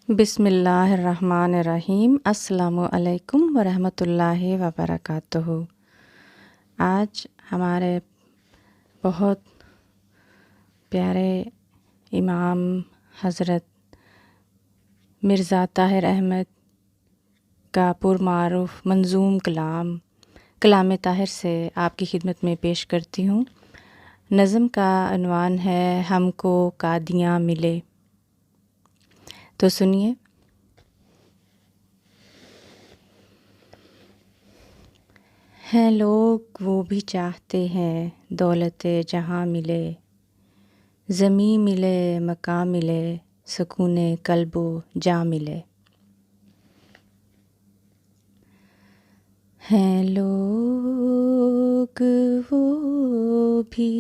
بسم اللہ الرحمن الرحیم۔ السلام علیکم ورحمۃ اللہ وبرکاتہ۔ آج ہمارے بہت پیارے امام حضرت مرزا طاہر احمد کا پرمعروف منظوم کلام طاہر سے آپ کی خدمت میں پیش کرتی ہوں۔ نظم کا عنوان ہے ہم کو قادیاں ملے، تو سنیے۔ ہیں لوگ وہ بھی چاہتے ہیں دولت جہاں ملے، زمیں ملے مکان ملے، سکون قلب و جاں ملے۔ ہیں لوگ وہ بھی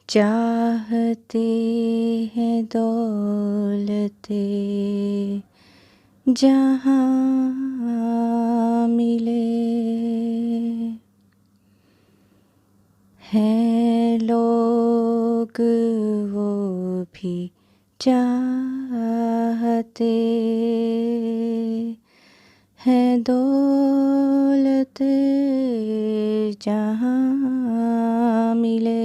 چاہتے ہیں دولت جہاں ملے، ہیں لوگ وہ بھی چاہتے ہیں دولت جہاں ملے،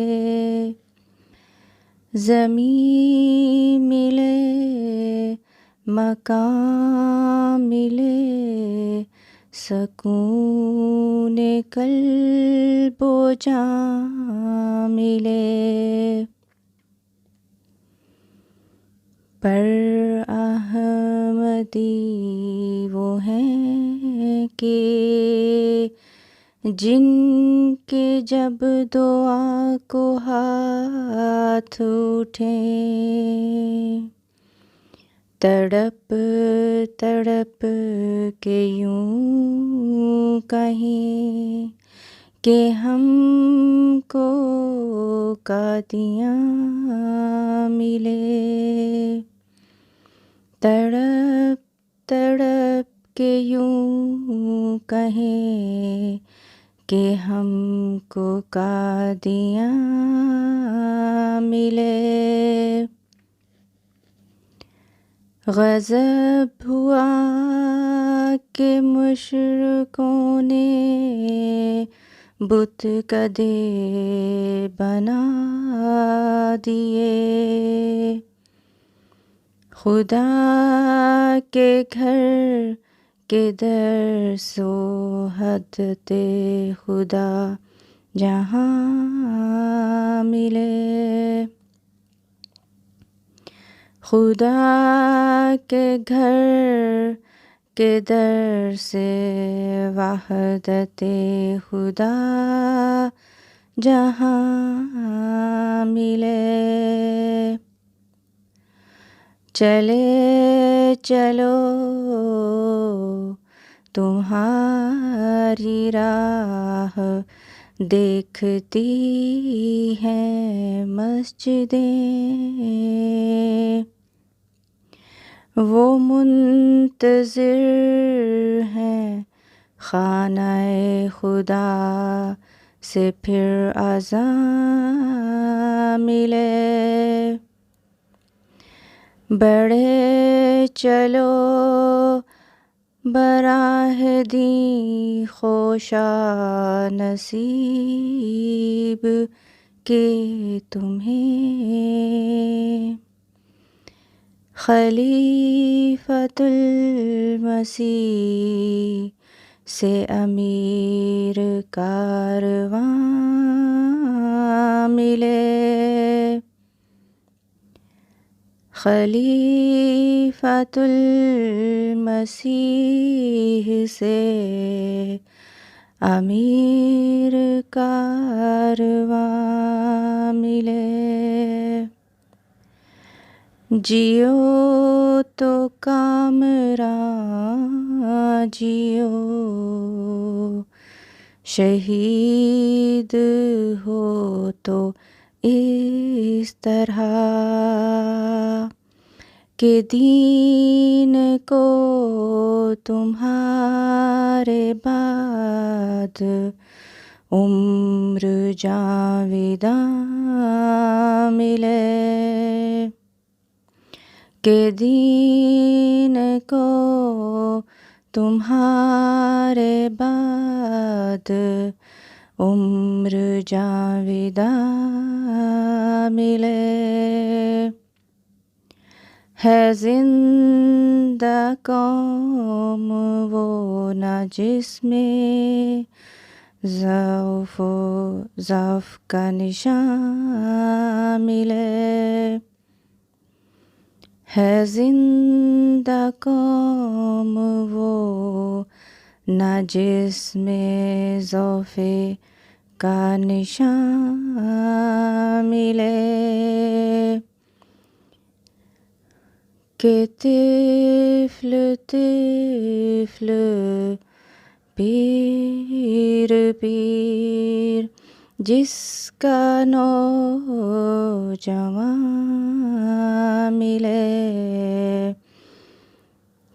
زمین ملے مکان ملے، سکون قلب و جاں ملے۔ پر احمدی وہ ہیں کہ جن کے جب دعا کو ہاتھ اٹھیں، تڑپ تڑپ کے یوں کہیں کہ ہم کو قادیاں ملے، تڑپ تڑپ کے یوں کہیں کہ ہم کو قادیاں ملے۔ غضب ہوا کہ مشرکوں نے بت کدے بنا دیے، خدا کے گھر کے در سوحدت خدا جہاں ملے، خدا کے گھر کے در سے وحدت خدا جہاں ملے۔ چلے چلو تمہاری راہ دیکھتی ہیں مسجدیں، وہ منتظر ہیں خانہ خدا سے پھر اذاں ملے۔ بڑھے چلو براہ دیں خوشا نصیب کہ تمہیں خلیفۃ المسیح سے امیر کارواں ملے، خلیفۃ المسیح سے امیر کارواں ملے۔ جیو تو کامراں جیو، شہید ہو تو اس طرح کہ دین کو تمہارے بعد عمر جاویداں ملے، کہ دین کو تمہارے بعد عمر جاویدہ ملے، ہے زندہ قوم وہ نہ جس میں ضعف کا نشان ملے، ہے زندہ قوم وہ نہ جس میں ضعف کا نشان ملے، کہ طفل طفل پیر پیر جس کا نوجوان ملے،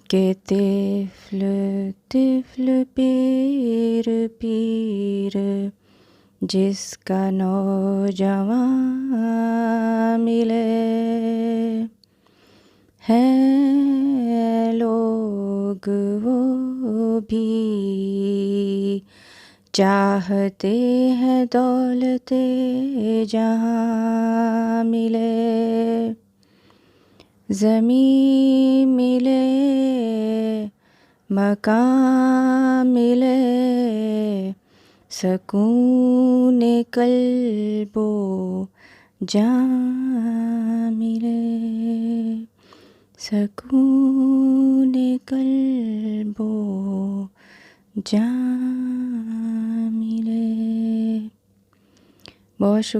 کہ طفل طفل پیر پیر جس کا نوجوان ملے، ہیں لوگ وہ بھی چاہتے ہیں دولت جہاں ملے، زمین ملے مکان ملے، سکون قلب و جان ملے، سکون قلب و جان ملے۔ بہت شکریہ۔